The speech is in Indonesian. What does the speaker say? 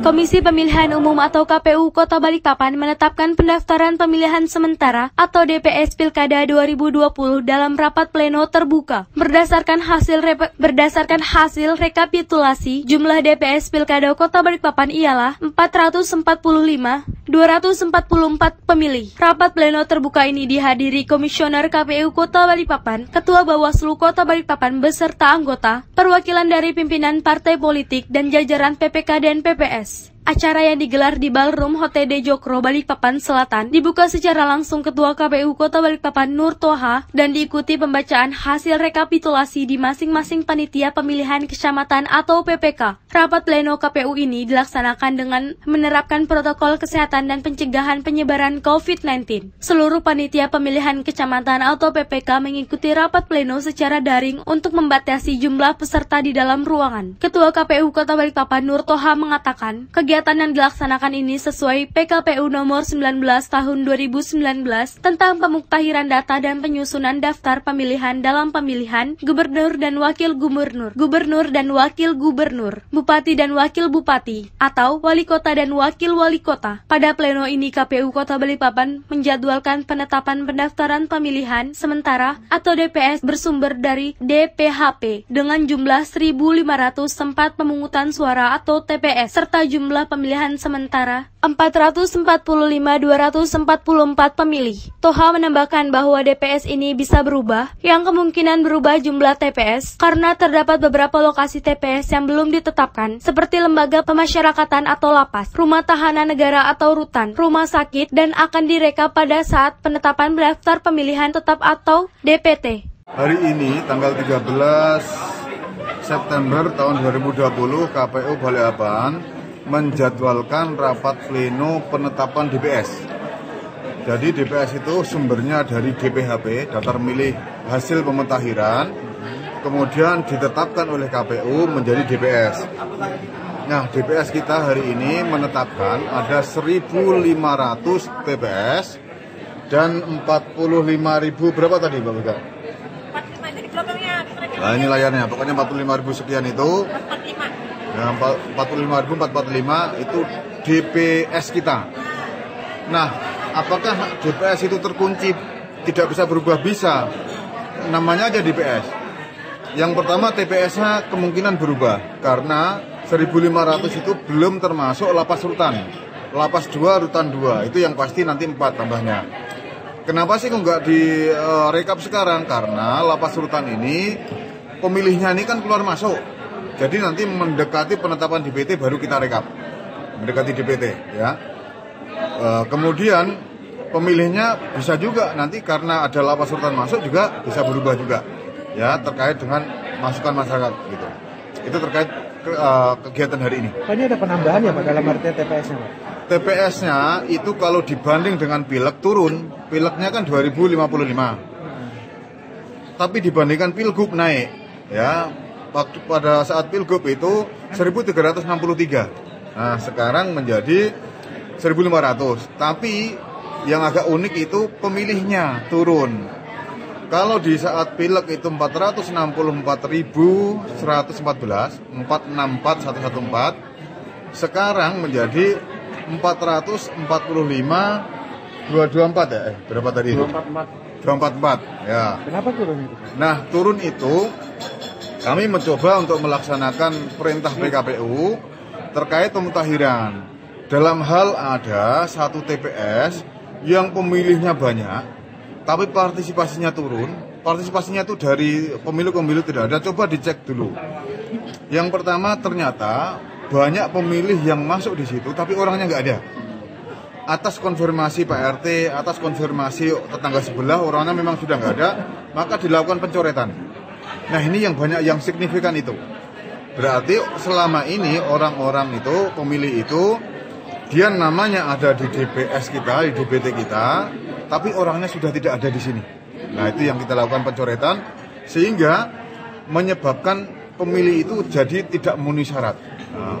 Komisi Pemilihan Umum atau KPU Kota Balikpapan menetapkan pendaftaran pemilihan sementara atau DPS Pilkada 2020 dalam rapat pleno terbuka. Berdasarkan hasil rekapitulasi, jumlah DPS Pilkada Kota Balikpapan ialah 445.244 pemilih. Rapat pleno terbuka ini dihadiri Komisioner KPU Kota Balikpapan, Ketua Bawaslu Kota Balikpapan beserta anggota, perwakilan dari pimpinan partai politik dan jajaran PPK dan PPS. Acara yang digelar di Ballroom HTD Jokro, Balikpapan Selatan dibuka secara langsung Ketua KPU Kota Balikpapan Nur Toha dan diikuti pembacaan hasil rekapitulasi di masing-masing panitia pemilihan kecamatan atau PPK. Rapat pleno KPU ini dilaksanakan dengan menerapkan protokol kesehatan dan pencegahan penyebaran COVID-19. Seluruh panitia pemilihan kecamatan atau PPK mengikuti rapat pleno secara daring untuk membatasi jumlah peserta di dalam ruangan. Ketua KPU Kota Balikpapan Nur Toha mengatakan, kegiatan yang dilaksanakan ini sesuai PKPU nomor 19 tahun 2019 tentang pemuktahiran data dan penyusunan daftar pemilihan dalam pemilihan gubernur dan wakil gubernur, gubernur dan wakil gubernur, bupati dan wakil bupati, atau wali kota dan wakil wali kota. Pada pleno ini KPU Kota Balikpapan menjadwalkan penetapan pendaftaran pemilihan sementara atau DPS bersumber dari DPHP dengan jumlah 1.500 tempat pemungutan suara atau TPS serta jumlah pemilihan sementara 445.244 pemilih. Toha menambahkan bahwa DPS ini bisa berubah, yang kemungkinan berubah jumlah TPS karena terdapat beberapa lokasi TPS yang belum ditetapkan, seperti lembaga pemasyarakatan atau lapas, rumah tahanan negara atau rutan, rumah sakit, dan akan direkap pada saat penetapan daftar pemilihan tetap atau DPT. Hari ini, tanggal 13 September tahun 2020, KPU Balikpapan menjadwalkan rapat pleno penetapan DPS. Jadi DPS itu sumbernya dari DPHP, daftar milih hasil pemutakhiran, kemudian ditetapkan oleh KPU menjadi DPS. Nah, DPS kita hari ini menetapkan ada 1.500 TPS dan 45.000 berapa tadi Mbak Bega? 45. Nah, ini layarnya, pokoknya 45.000 sekian itu. Nah, 45.445 itu DPS kita. Nah, apakah DPS itu terkunci tidak bisa berubah? Bisa. Namanya aja DPS. Yang pertama TPS-nya kemungkinan berubah karena 1.500 itu belum termasuk lapas rutan. Lapas 2, rutan 2. Itu yang pasti nanti 4 tambahnya. Kenapa sih kok nggak direkap sekarang? Karena lapas rutan ini pemilihnya ini kan keluar masuk. Jadi nanti mendekati penetapan DPT baru kita rekap, mendekati DPT ya. Kemudian pemilihnya bisa juga nanti karena ada lapas rutan masuk juga bisa berubah juga, ya terkait dengan masukan masyarakat gitu. Itu terkait kegiatan hari ini. Ini ada penambahan ya Pak dalam arti TPS-nya Pak? TPS-nya itu kalau dibanding dengan pileg turun, pilegnya kan 2055, tapi dibandingkan pilgub naik ya. Waktu pada saat pilgub itu 1.363. Nah, sekarang menjadi 1.500. Tapi yang agak unik itu pemilihnya turun. Kalau di saat pileg itu 464.114, 464.114. Sekarang menjadi 445.224 ya. Berapa tadi itu? 244. Ya. Kenapa turun itu? Nah, turun itu kami mencoba untuk melaksanakan perintah PKPU terkait pemutakhiran. Dalam hal ada satu TPS yang pemilihnya banyak, tapi partisipasinya turun. Partisipasinya itu dari pemilu-pemilu tidak ada. Coba dicek dulu. Yang pertama ternyata banyak pemilih yang masuk di situ, tapi orangnya nggak ada. Atas konfirmasi Pak RT, atas konfirmasi tetangga sebelah, orangnya memang sudah nggak ada, maka dilakukan pencoretan. Nah, ini yang banyak yang signifikan itu. Berarti selama ini orang-orang itu, pemilih itu, dia namanya ada di DPS kita, di DPT kita, tapi orangnya sudah tidak ada di sini. Nah, itu yang kita lakukan pencoretan, sehingga menyebabkan pemilih itu jadi tidak memenuhi syarat. Nah,